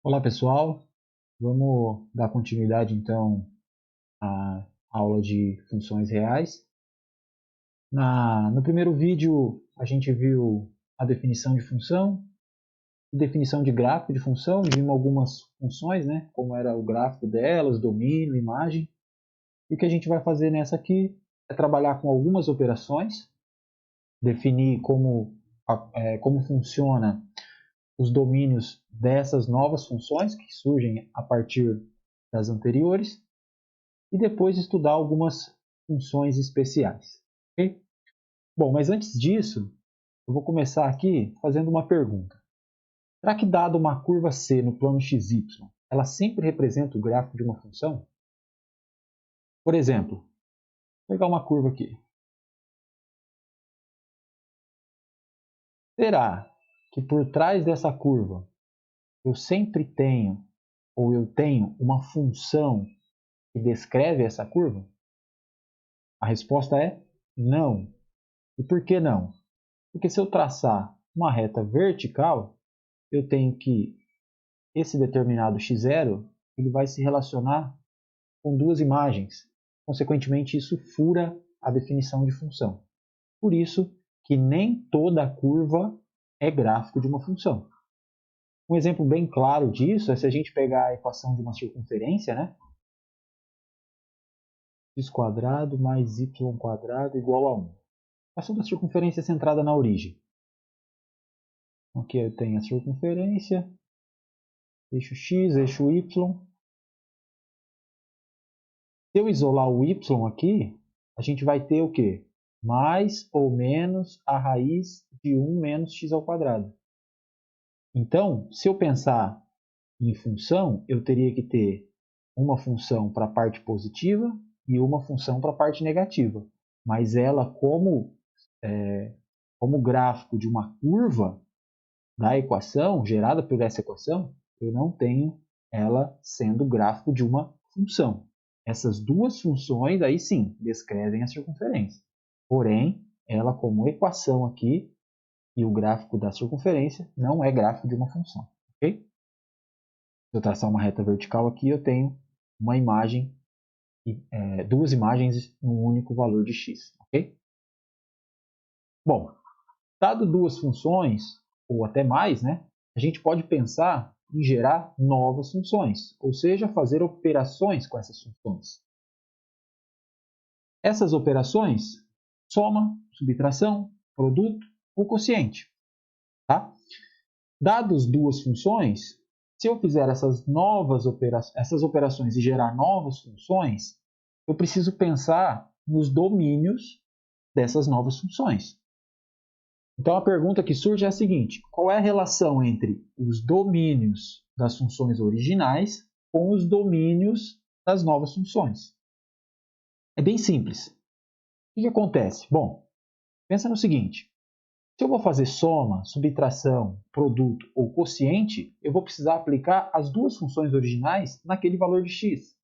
Olá pessoal, vamos dar continuidade então à aula de funções reais. No primeiro vídeo a gente viu a definição de função, definição de gráfico de função, vimos algumas funções, né, como era o gráfico delas, domínio, imagem. E o que a gente vai fazer nessa aqui é trabalhar com algumas operações, definir como funciona os domínios dessas novas funções que surgem a partir das anteriores e depois estudar algumas funções especiais. Okay? Bom, mas antes disso, eu vou começar aqui fazendo uma pergunta. Será que dado uma curva C no plano XY, ela sempre representa o gráfico de uma função? Por exemplo, vou pegar uma curva aqui. Será que por trás dessa curva eu sempre tenho, ou eu tenho uma função que descreve essa curva? A resposta é não. E por que não? Porque se eu traçar uma reta vertical, eu tenho que esse determinado x0 ele vai se relacionar com duas imagens. Consequentemente, isso fura a definição de função. Por isso que nem toda curva é gráfico de uma função. Um exemplo bem claro disso é se a gente pegar a equação de uma circunferência, né? X² mais y² igual a 1. A equação da circunferência é centrada na origem. Aqui eu tenho a circunferência, eixo x, eixo y. Se eu isolar o y aqui, a gente vai ter o quê? Mais ou menos a raiz de 1 menos x². Então, se eu pensar em função, eu teria que ter uma função para a parte positiva e uma função para a parte negativa. Mas ela, como gráfico de uma curva da equação, gerada por essa equação, eu não tenho ela sendo gráfico de uma função. Essas duas funções, aí sim, descrevem a circunferência. Porém, ela como equação aqui, e o gráfico da circunferência, não é gráfico de uma função. Okay? Se eu traçar uma reta vertical aqui, eu tenho uma imagem, duas imagens num único valor de x. Okay? Bom, dado duas funções, ou até mais, né, a gente pode pensar em gerar novas funções, ou seja, fazer operações com essas funções. Essas operações, soma, subtração, produto ou quociente. Tá? Dados duas funções, se eu fizer essas operações e gerar novas funções, eu preciso pensar nos domínios dessas novas funções. Então a pergunta que surge é a seguinte: qual é a relação entre os domínios das funções originais com os domínios das novas funções? É bem simples. O que acontece? Bom, pensa no seguinte: se eu vou fazer soma, subtração, produto ou quociente, eu vou precisar aplicar as duas funções originais naquele valor de x.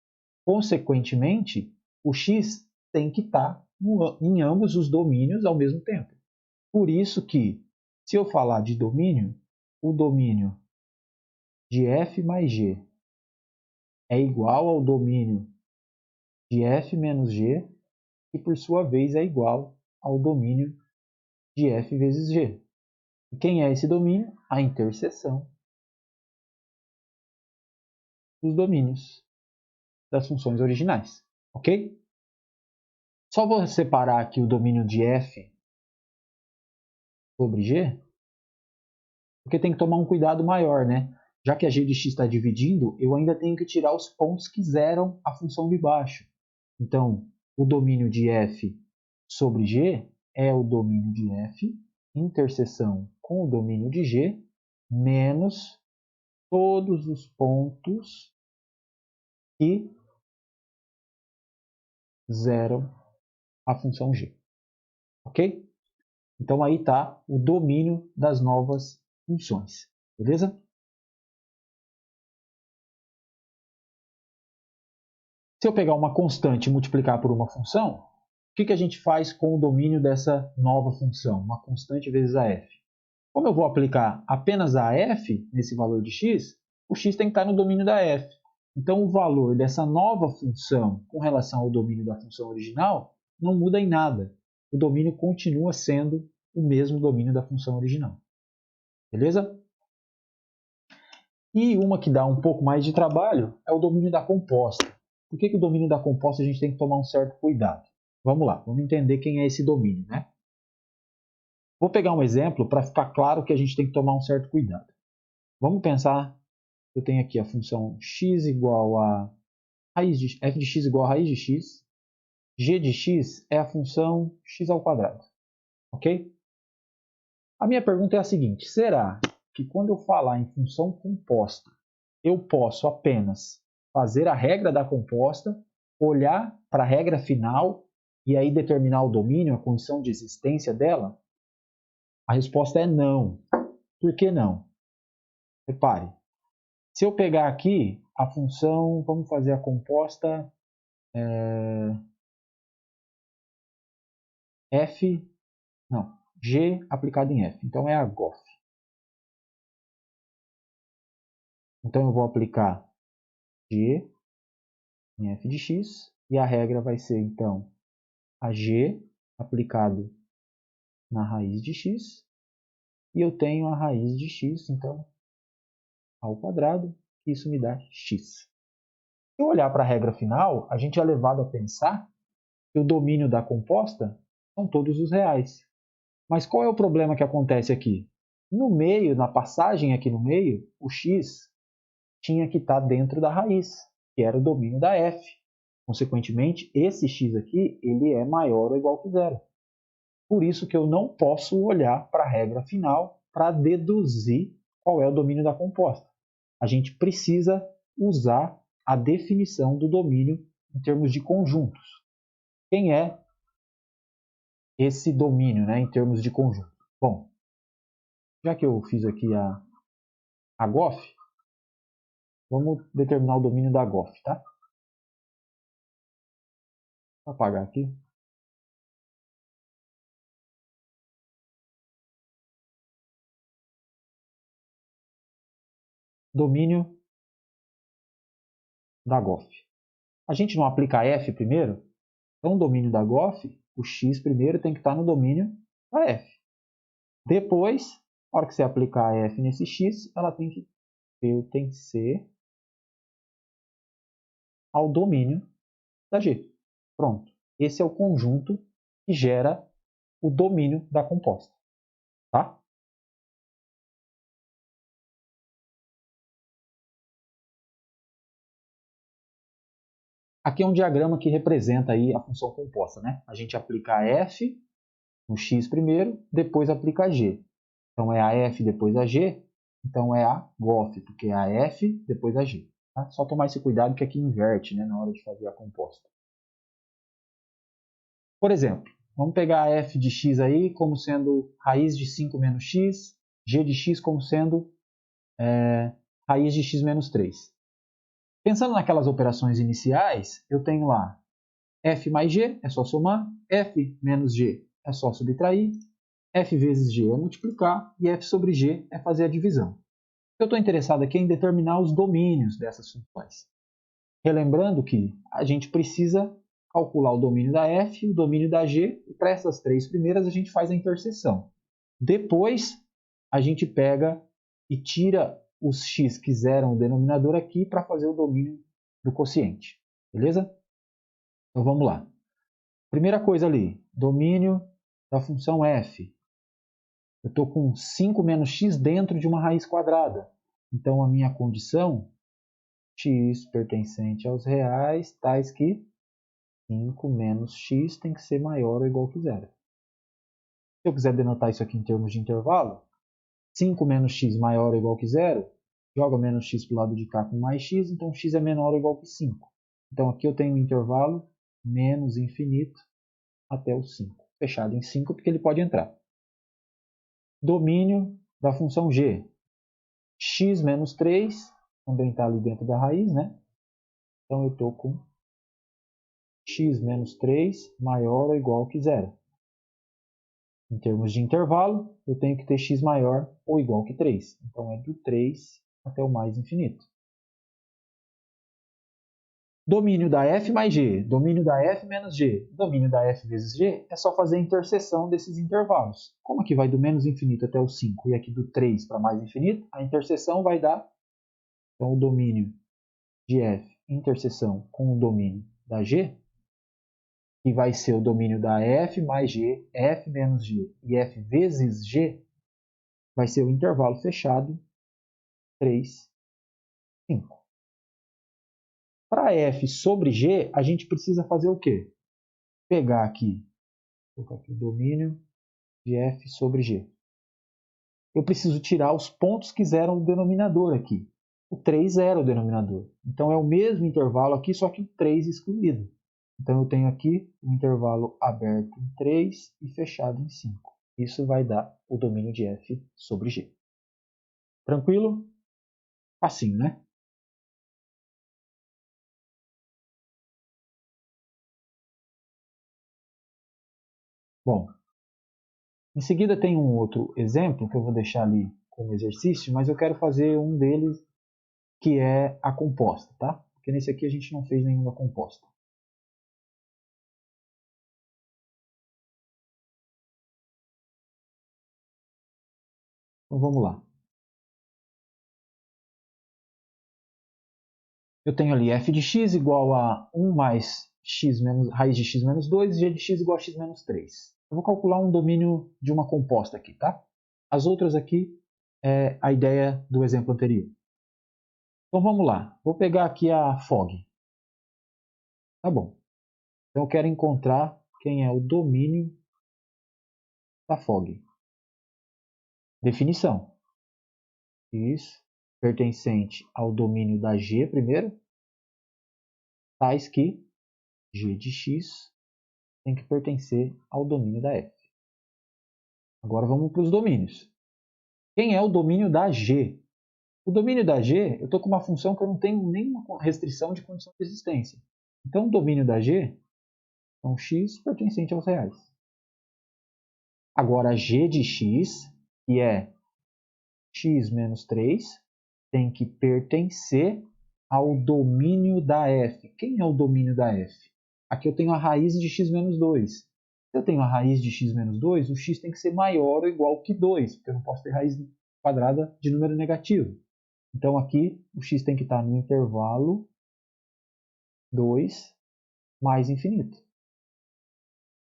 Consequentemente, o x tem que estar em ambos os domínios ao mesmo tempo. Por isso que, se eu falar de domínio, o domínio de f mais g é igual ao domínio de f menos g, que por sua vez é igual ao domínio de f vezes g. E quem é esse domínio? A interseção dos domínios das funções originais. Ok? Só vou separar aqui o domínio de f sobre g, porque tem que tomar um cuidado maior, né? Já que a g de x está dividindo, eu ainda tenho que tirar os pontos que zeram a função de baixo. Então, o domínio de f sobre g é o domínio de f, interseção com o domínio de g, menos todos os pontos que zeram a função g. Ok? Então aí está o domínio das novas funções. Beleza? Se eu pegar uma constante e multiplicar por uma função, o que a gente faz com o domínio dessa nova função? Uma constante vezes a f. Como eu vou aplicar apenas a f nesse valor de x, o x tem que estar no domínio da f. Então, o valor dessa nova função com relação ao domínio da função original não muda em nada. O domínio continua sendo o mesmo domínio da função original. Beleza? E uma que dá um pouco mais de trabalho é o domínio da composta. Por que o domínio da composta a gente tem que tomar um certo cuidado? Vamos lá, vamos entender quem é esse domínio, né? Vou pegar um exemplo para ficar claro que a gente tem que tomar um certo cuidado. Vamos pensar, eu tenho aqui a função x igual a raiz de, f de x igual a raiz de x, g de x é a função x ao quadrado, ok? A minha pergunta é a seguinte, será que quando eu falar em função composta, eu posso apenas fazer a regra da composta, olhar para a regra final e aí determinar o domínio, a condição de existência dela? A resposta é não. Por que não? Repare, se eu pegar aqui a função, vamos fazer a composta g aplicado em f, então é a GOF. Então eu vou aplicar g em f de x e a regra vai ser então a g aplicado na raiz de x e eu tenho a raiz de x, então ao quadrado, isso me dá x. Se eu olhar para a regra final, a gente é levado a pensar que o domínio da composta são todos os reais. Mas qual é o problema que acontece aqui? No meio, na passagem aqui no meio, o x tinha que estar dentro da raiz, que era o domínio da f. Consequentemente, esse x aqui ele é maior ou igual que zero. Por isso que eu não posso olhar para a regra final para deduzir qual é o domínio da composta. A gente precisa usar a definição do domínio em termos de conjuntos. Quem é esse domínio, né, em termos de conjunto? Bom, já que eu fiz aqui a GOF, vamos determinar o domínio da GOF, tá? Vou apagar aqui. Domínio da GOF. A gente não aplica f primeiro? Então, o domínio da GOF, o x primeiro tem que estar no domínio da f. Depois, na hora que você aplicar a f nesse x, ela tem que pertencer ao domínio da g. Pronto. Esse é o conjunto que gera o domínio da composta. Tá? Aqui é um diagrama que representa aí a função composta, né? A gente aplica a f no x primeiro, depois aplica a g. Então é a f depois a g, então é a GOF, porque é a f depois a g. Tá? Só tomar esse cuidado que aqui inverte, né, na hora de fazer a composta. Por exemplo, vamos pegar a f de x aí como sendo raiz de 5 menos x, g de x como sendo raiz de x menos 3. Pensando naquelas operações iniciais, eu tenho lá f mais g, é só somar, f menos g é só subtrair, f vezes g é multiplicar e f sobre g é fazer a divisão. Eu estou interessado aqui em determinar os domínios dessas funções. Relembrando que a gente precisa calcular o domínio da f e o domínio da g, e para essas três primeiras a gente faz a interseção. Depois, a gente pega e tira os x que zeram o denominador aqui para fazer o domínio do quociente. Beleza? Então vamos lá. Primeira coisa ali, domínio da função f. Eu estou com 5 menos x dentro de uma raiz quadrada. Então a minha condição, x pertencente aos reais, tais que 5 menos x tem que ser maior ou igual que zero. Se eu quiser denotar isso aqui em termos de intervalo, 5 menos x maior ou igual que zero, joga menos x para o lado de cá com mais x, então x é menor ou igual que 5. Então aqui eu tenho um intervalo menos infinito até o 5. Fechado em 5 porque ele pode entrar. Domínio da função g. X menos 3 também está ali dentro da raiz, né? Então eu estou com x menos 3 maior ou igual que zero. Em termos de intervalo, eu tenho que ter x maior ou igual que 3. Então é do 3 até o mais infinito. Domínio da f mais g, domínio da f menos g, domínio da f vezes g, é só fazer a interseção desses intervalos. Como aqui vai do menos infinito até o 5 e aqui do 3 para mais infinito, a interseção vai dar então, o domínio de f interseção com o domínio da g, que vai ser o domínio da f mais g, f menos g e f vezes g, vai ser o intervalo fechado 3, 5. Para f sobre g, a gente precisa fazer o quê? Pegar aqui, vou colocar aqui o domínio de f sobre g. Eu preciso tirar os pontos que zeram o denominador aqui. O 3 zera o denominador. Então, é o mesmo intervalo aqui, só que o 3 excluído. Então, eu tenho aqui um intervalo aberto em 3 e fechado em 5. Isso vai dar o domínio de f sobre g. Tranquilo? Assim, né? Bom, em seguida tem um outro exemplo que eu vou deixar ali como exercício, mas eu quero fazer um deles que é a composta, tá? Porque nesse aqui a gente não fez nenhuma composta. Então vamos lá. Eu tenho ali f de x igual a 1 mais x menos, raiz de x menos 2 e g de x igual a x menos 3. Eu vou calcular um domínio de uma composta aqui, tá? As outras aqui é a ideia do exemplo anterior. Então vamos lá. Vou pegar aqui a FOG. Tá bom. Então eu quero encontrar quem é o domínio da FOG. Definição. X pertencente ao domínio da G primeiro, tais que G de x tem que pertencer ao domínio da F. Agora vamos para os domínios. Quem é o domínio da G? O domínio da G, eu estou com uma função que eu não tenho nenhuma restrição de condição de existência. Então, o domínio da G é um x pertencente aos reais. Agora, a G de x, que é x menos 3, tem que pertencer ao domínio da F. Quem é o domínio da F? Aqui eu tenho a raiz de x menos 2. Se eu tenho a raiz de x menos 2, o x tem que ser maior ou igual que 2, porque eu não posso ter raiz quadrada de número negativo. Então, aqui, o x tem que estar no intervalo 2 mais infinito.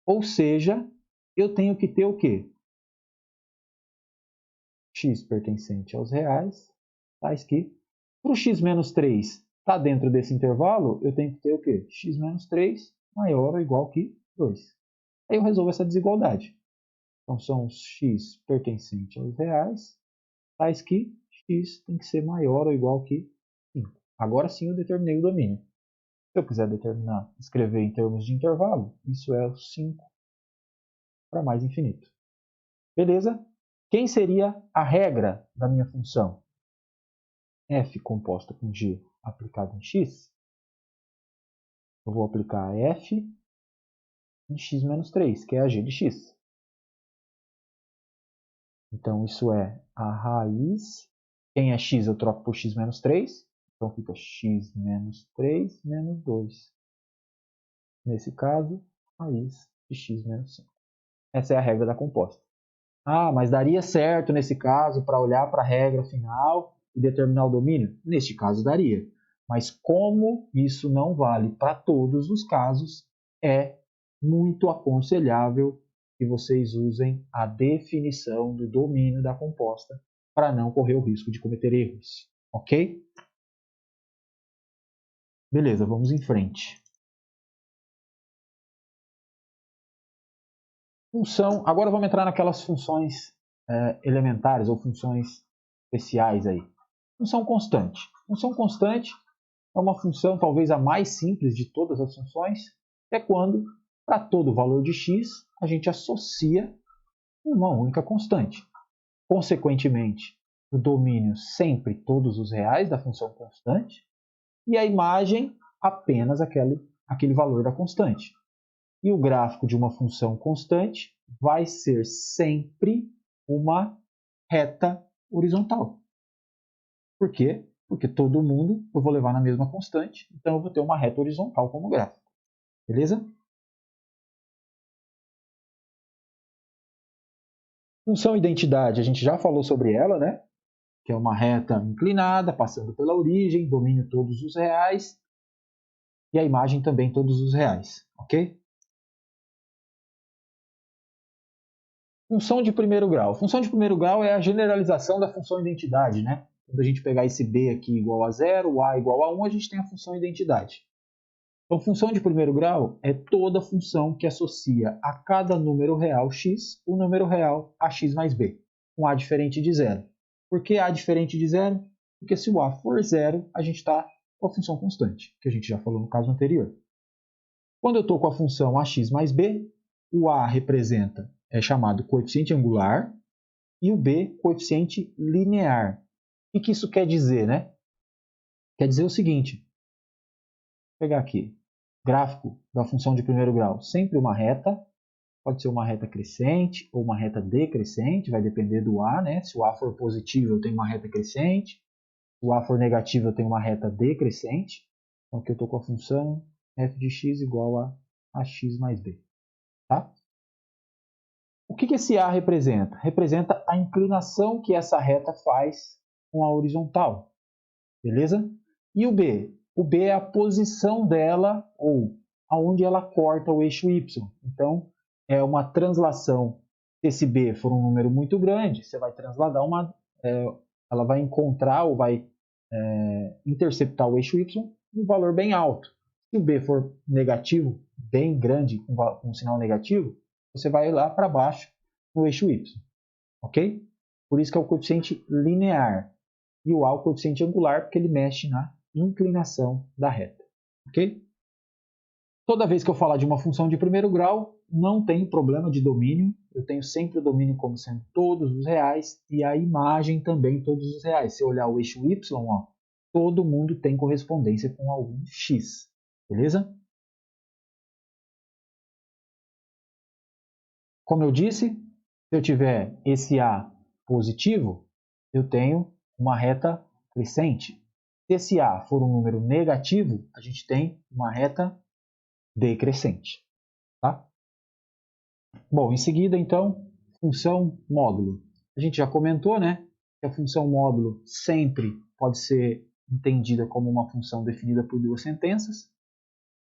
Ou seja, eu tenho que ter o quê? X pertencente aos reais, tais que, para o x menos 3 está dentro desse intervalo, eu tenho que ter o quê? X menos 3 maior ou igual que 2. Aí eu resolvo essa desigualdade. Então, são os x pertencente aos reais, tais que x tem que ser maior ou igual que 5. Agora sim eu determinei o domínio. Se eu quiser determinar, escrever em termos de intervalo, isso é o 5 para mais infinito. Beleza? Quem seria a regra da minha função? F composta com g aplicado em x. Eu vou aplicar f em x menos 3, que é a g de x. Então, isso é a raiz. Quem é x eu troco por x menos 3. Então, fica x menos 3 menos 2. Nesse caso, raiz de x menos 5. Essa é a regra da composta. Ah, mas daria certo nesse caso para olhar para a regra final e determinar o domínio? Neste caso daria. Mas como isso não vale para todos os casos, é muito aconselhável que vocês usem a definição do domínio da composta para não correr o risco de cometer erros. Ok? Beleza, vamos em frente. Função, agora vamos entrar naquelas funções elementares ou funções especiais aí. Função constante. Função constante é uma função talvez a mais simples de todas as funções, é quando, para todo valor de x, a gente associa uma única constante. Consequentemente, o domínio sempre todos os reais da função constante e a imagem apenas aquele valor da constante. E o gráfico de uma função constante vai ser sempre uma reta horizontal. Por quê? Porque todo mundo eu vou levar na mesma constante, então eu vou ter uma reta horizontal como gráfico. Beleza? Função identidade, a gente já falou sobre ela, né? Que é uma reta inclinada, passando pela origem, domínio todos os reais, e a imagem também todos os reais, ok? Função de primeiro grau. Função de primeiro grau é a generalização da função identidade, né? Quando a gente pegar esse b aqui igual a 0, o a igual a 1, a gente tem a função identidade. Então, função de primeiro grau é toda função que associa a cada número real x o número real a x mais b, com a diferente de zero. Por que a diferente de zero? Porque se o a for zero, a gente está com a função constante, que a gente já falou no caso anterior. Quando eu estou com a função ax mais b, o a representa, é chamado coeficiente angular, e o b, coeficiente linear. O que isso quer dizer, né? Quer dizer o seguinte, vou pegar aqui, gráfico da função de primeiro grau, sempre uma reta, pode ser uma reta crescente ou uma reta decrescente, vai depender do a, né? Se o a for positivo, eu tenho uma reta crescente, se o a for negativo, eu tenho uma reta decrescente. Então aqui eu estou com a função f de x igual a ax mais b. Tá? O que esse a representa? Representa a inclinação que essa reta faz com a horizontal. Beleza? E o b? O b é a posição dela, ou aonde ela corta o eixo y. Então, é uma translação. Se esse b for um número muito grande, você vai transladar ela vai encontrar ou vai interceptar o eixo y um valor bem alto. Se o b for negativo, bem grande, com um sinal negativo, você vai lá para baixo no eixo y. Ok? Por isso que é o coeficiente linear. E o a é o coeficiente angular, porque ele mexe na inclinação da reta. Ok? Toda vez que eu falar de uma função de primeiro grau, não tem problema de domínio. Eu tenho sempre o domínio como sendo todos os reais e a imagem também todos os reais. Se eu olhar o eixo y, ó, todo mundo tem correspondência com algum x. Beleza? Como eu disse, se eu tiver esse a positivo, eu tenho uma reta crescente. Se esse a for um número negativo, a gente tem uma reta decrescente. Tá? Bom, em seguida, então, função módulo. A gente já comentou, né, que a função módulo sempre pode ser entendida como uma função definida por duas sentenças,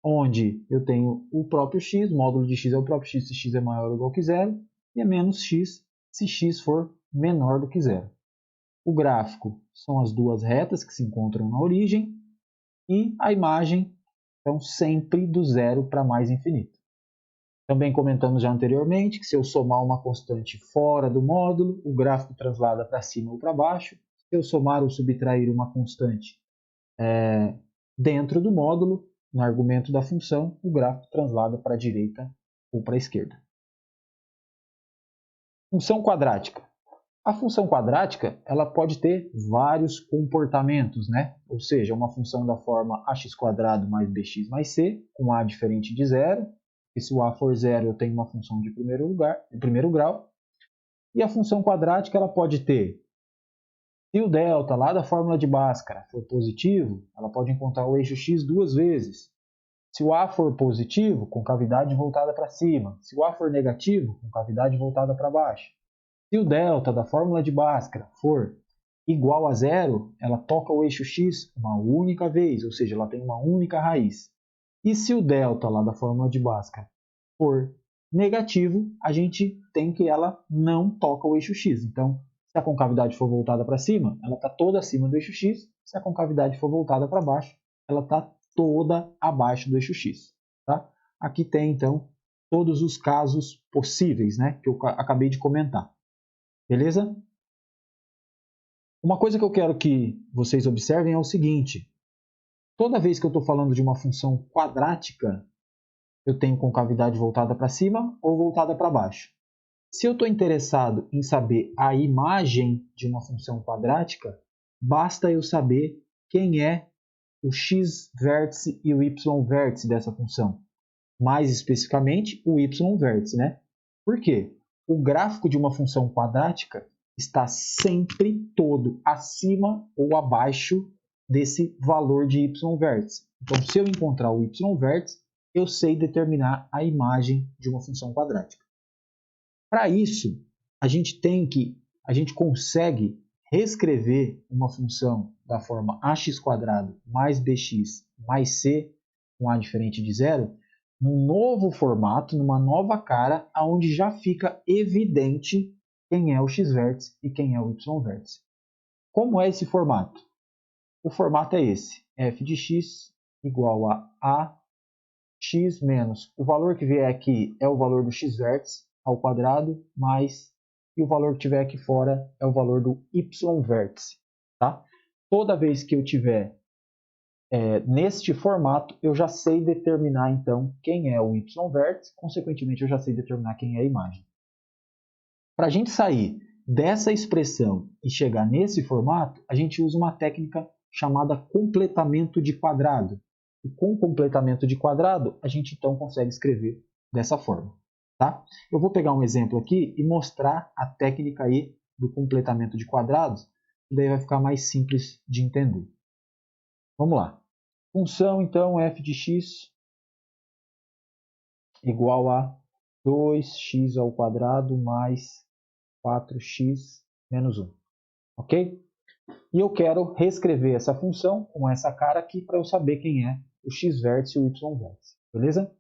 onde eu tenho o próprio x, o módulo de x é o próprio x se x é maior ou igual que zero, e é menos x se x for menor do que zero. O gráfico são as duas retas que se encontram na origem, e a imagem, então, sempre do zero para mais infinito. Também comentamos já anteriormente que se eu somar uma constante fora do módulo, o gráfico translada para cima ou para baixo. Se eu somar ou subtrair uma constante dentro do módulo, no argumento da função, o gráfico translada para a direita ou para a esquerda. Função quadrática. A função quadrática ela pode ter vários comportamentos, né? Ou seja, uma função da forma ax² mais bx mais c, com a diferente de zero. E se o a for zero, eu tenho uma função de primeiro grau. E a função quadrática ela pode ter, se o delta lá da fórmula de Bhaskara for positivo, ela pode encontrar o eixo x duas vezes. Se o a for positivo, com cavidade voltada para cima. Se o a for negativo, com cavidade voltada para baixo. Se o delta da fórmula de Bhaskara for igual a zero, ela toca o eixo x uma única vez, ou seja, ela tem uma única raiz. E se o delta lá da fórmula de Bhaskara for negativo, a gente tem que ela não toca o eixo x. Então, se a concavidade for voltada para cima, ela está toda acima do eixo x. Se a concavidade for voltada para baixo, ela está toda abaixo do eixo x. Tá? Aqui tem, então, todos os casos possíveis, né, que eu acabei de comentar. Beleza? Uma coisa que eu quero que vocês observem é o seguinte. Toda vez que eu estou falando de uma função quadrática, eu tenho concavidade voltada para cima ou voltada para baixo. Se eu estou interessado em saber a imagem de uma função quadrática, basta eu saber quem é o x-vértice e o y-vértice dessa função. Mais especificamente, o y-vértice, né? Por quê? O gráfico de uma função quadrática está sempre todo acima ou abaixo desse valor de y vértice. Então, se eu encontrar o y vértice, eu sei determinar a imagem de uma função quadrática. Para isso, a gente consegue reescrever uma função da forma ax² mais bx mais c, com a diferente de zero, num novo formato, numa nova cara, onde já fica evidente quem é o x-vértice e quem é o y-vértice. Como é esse formato? O formato é esse, f de x igual a x menos o valor que vier aqui é o valor do x-vértice ao quadrado, mais, e o valor que tiver aqui fora é o valor do y-vértice. Tá? Toda vez que eu tiver neste formato, eu já sei determinar então quem é o y-vértice, consequentemente eu já sei determinar quem é a imagem. Para a gente sair dessa expressão e chegar nesse formato, a gente usa uma técnica chamada completamento de quadrado. E com completamento de quadrado, a gente então consegue escrever dessa forma. Tá? Eu vou pegar um exemplo aqui e mostrar a técnica aí do completamento de quadrados, e daí vai ficar mais simples de entender. Vamos lá. Função, então, f de x igual a 2x ao quadrado mais 4x menos 1. Ok? E eu quero reescrever essa função com essa cara aqui para eu saber quem é o x-vértice e o y-vértice. Beleza?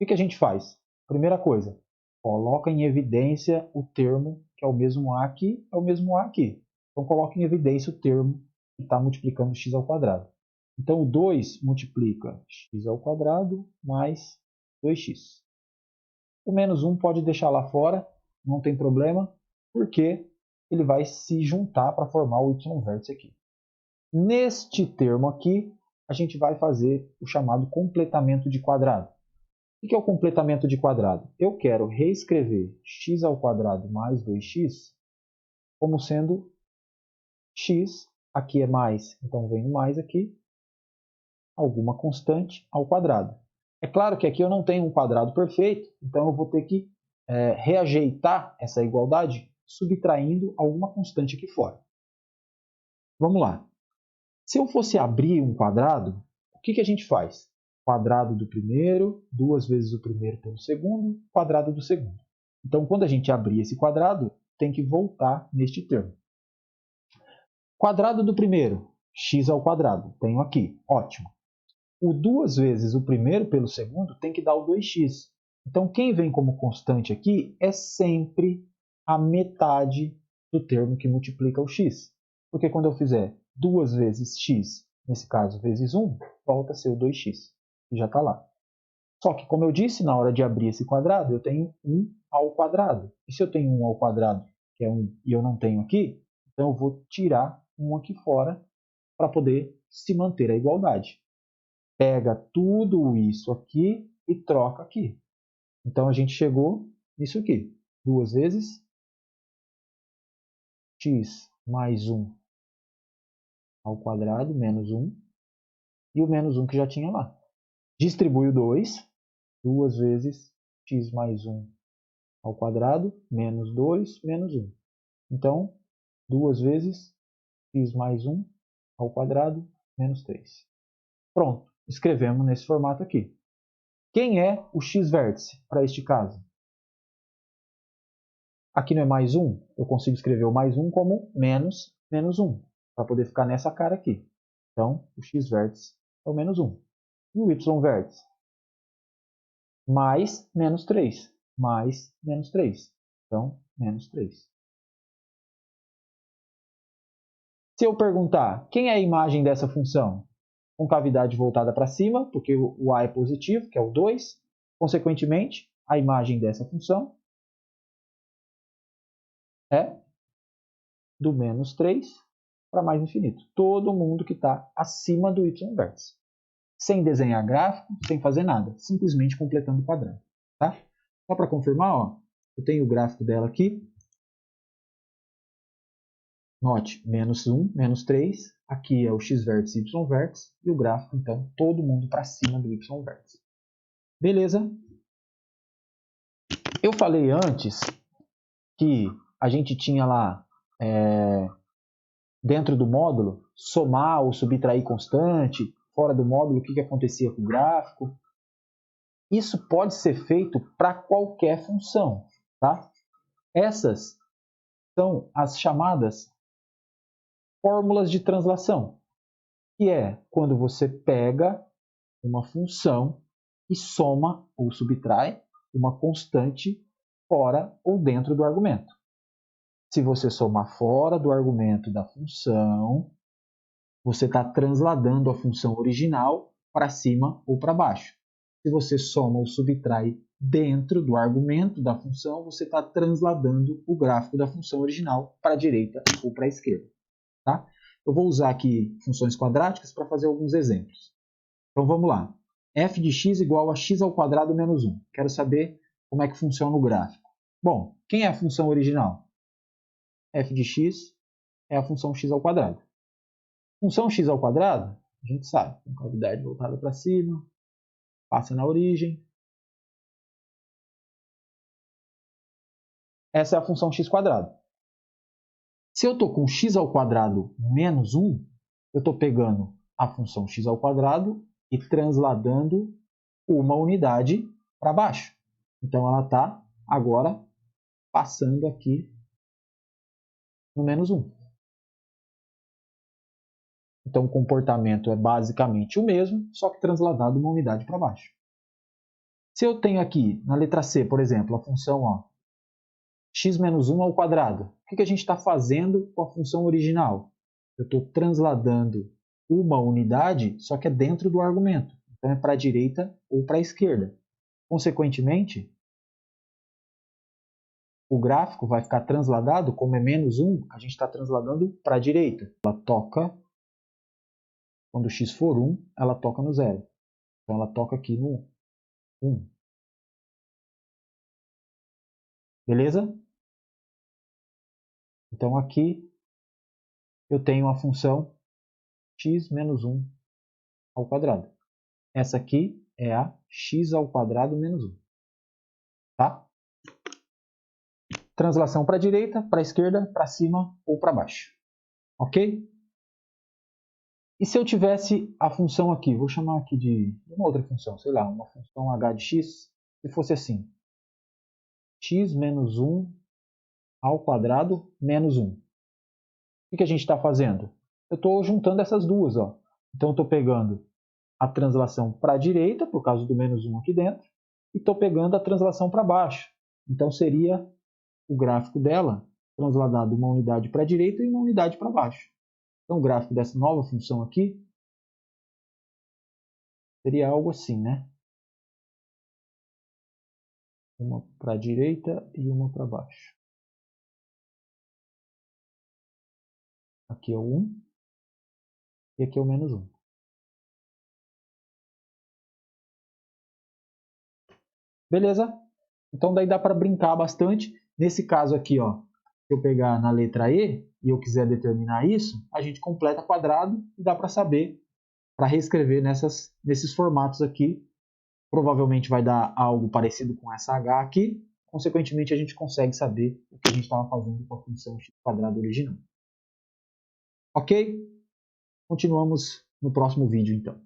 O que a gente faz? Primeira coisa, coloca em evidência o termo que é o mesmo a aqui, é o mesmo a aqui. Então, coloca em evidência o termo que está multiplicando x ao quadrado. Então, o 2 multiplica x ao quadrado mais 2x. O menos 1 pode deixar lá fora, não tem problema, porque ele vai se juntar para formar o y-vértice aqui. Neste termo aqui, a gente vai fazer o chamado completamento de quadrado. O que é o completamento de quadrado? Eu quero reescrever x ao quadrado mais 2x como sendo x, aqui é mais, então vem o mais aqui, alguma constante ao quadrado. É claro que aqui eu não tenho um quadrado perfeito, então eu vou ter que reajeitar essa igualdade subtraindo alguma constante aqui fora. Vamos lá. Se eu fosse abrir um quadrado, o que a gente faz? Quadrado do primeiro, 2 vezes o primeiro pelo segundo, quadrado do segundo. Então, quando a gente abrir esse quadrado, tem que voltar neste termo. Quadrado do primeiro, x ao quadrado. Tenho aqui, ótimo. O 2 vezes o primeiro pelo segundo tem que dar o 2x. Então, quem vem como constante aqui é sempre a metade do termo que multiplica o x. Porque quando eu fizer 2 vezes x, nesse caso vezes 1, volta a ser o 2x, que já está lá. Só que, como eu disse, na hora de abrir esse quadrado, eu tenho 1 ao quadrado. E se eu tenho 1 ao quadrado, que é 1, e eu não tenho aqui, então eu vou tirar 1 aqui fora para poder se manter a igualdade. Pega tudo isso aqui e troca aqui. Então, a gente chegou nisso aqui. 2 vezes x mais 1 ao quadrado, menos 1, e o menos 1 que já tinha lá. Distribui o 2, 2 vezes x mais 1 ao quadrado, menos 2, menos 1. Então, 2 vezes x mais 1 ao quadrado, menos 3. Pronto, escrevemos nesse formato aqui. Quem é o x-vértice para este caso? Aqui não é mais 1, eu consigo escrever o mais 1 como menos menos 1, para poder ficar nessa cara aqui. Então, o x-vértice é o menos 1. E o y-vértice? Mais menos 3. Mais menos 3. Então, menos 3. Se eu perguntar quem é a imagem dessa função? Com cavidade voltada para cima, porque o a é positivo, que é o 2. Consequentemente, a imagem dessa função é do menos 3 para mais infinito. Todo mundo que está acima do y-vértice. Sem desenhar gráfico, sem fazer nada. Simplesmente completando o quadrado. Tá? Só para confirmar, ó, eu tenho o gráfico dela aqui. Note, menos 1, menos 3. Aqui é o x-vértice e y-vértice. E o gráfico, então, todo mundo para cima do y-vértice. Beleza? Eu falei antes que a gente tinha lá dentro do módulo, somar ou subtrair constante, fora do módulo, o que acontecia com o gráfico. Isso pode ser feito para qualquer função, tá? Essas são as chamadas fórmulas de translação, que é quando você pega uma função e soma ou subtrai uma constante fora ou dentro do argumento. Se você somar fora do argumento da função, você está transladando a função original para cima ou para baixo. Se você soma ou subtrai dentro do argumento da função, você está transladando o gráfico da função original para a direita ou para a esquerda. Tá? Eu vou usar aqui funções quadráticas para fazer alguns exemplos. Então vamos lá. f de x igual a x ao quadrado menos 1. Quero saber como é que funciona o gráfico. Bom, quem é a função original? F de x é a função x ao quadrado. Função x ao quadrado, a gente sabe, com cavidade voltada para cima, passa na origem. Essa é a função x quadrado. Se eu estou com x ao quadrado menos 1, eu estou pegando a função x ao quadrado e transladando uma unidade para baixo. Então, ela está agora passando aqui no menos 1. Então, o comportamento é basicamente o mesmo, só que transladado uma unidade para baixo. Se eu tenho aqui, na letra C, por exemplo, a função x menos 1 ao quadrado, o que a gente está fazendo com a função original? Eu estou transladando uma unidade, só que é dentro do argumento. Então, é para a direita ou para a esquerda. Consequentemente, o gráfico vai ficar transladado, como é menos 1, a gente está transladando para a direita. Ela toca, quando x for 1, ela toca no 0. Então, ela toca aqui no 1. Beleza? Então, aqui eu tenho a função x menos 1 ao quadrado. Essa aqui é a x ao quadrado menos 1. Tá? Translação para a direita, para a esquerda, para cima ou para baixo. Ok? E se eu tivesse a função aqui, vou chamar aqui de uma outra função, sei lá, uma função h de x, se fosse assim, x menos 1 ao quadrado menos 1. O que a gente está fazendo? Eu estou juntando essas duas. Então, eu estou pegando a translação para a direita, por causa do menos 1 aqui dentro, e estou pegando a translação para baixo. Então, seria o gráfico dela transladado uma unidade para a direita e uma unidade para baixo. Então, o gráfico dessa nova função aqui seria algo assim, né? Uma para a direita e uma para baixo. Aqui é o 1 e aqui é o menos 1. Beleza? Então, daí dá para brincar bastante. Nesse caso aqui, se eu pegar na letra E e eu quiser determinar isso, a gente completa quadrado e dá para saber, para reescrever nesses formatos aqui. Provavelmente vai dar algo parecido com essa H aqui. Consequentemente, a gente consegue saber o que a gente estava fazendo com a função x quadrado original. Ok? Continuamos no próximo vídeo, então.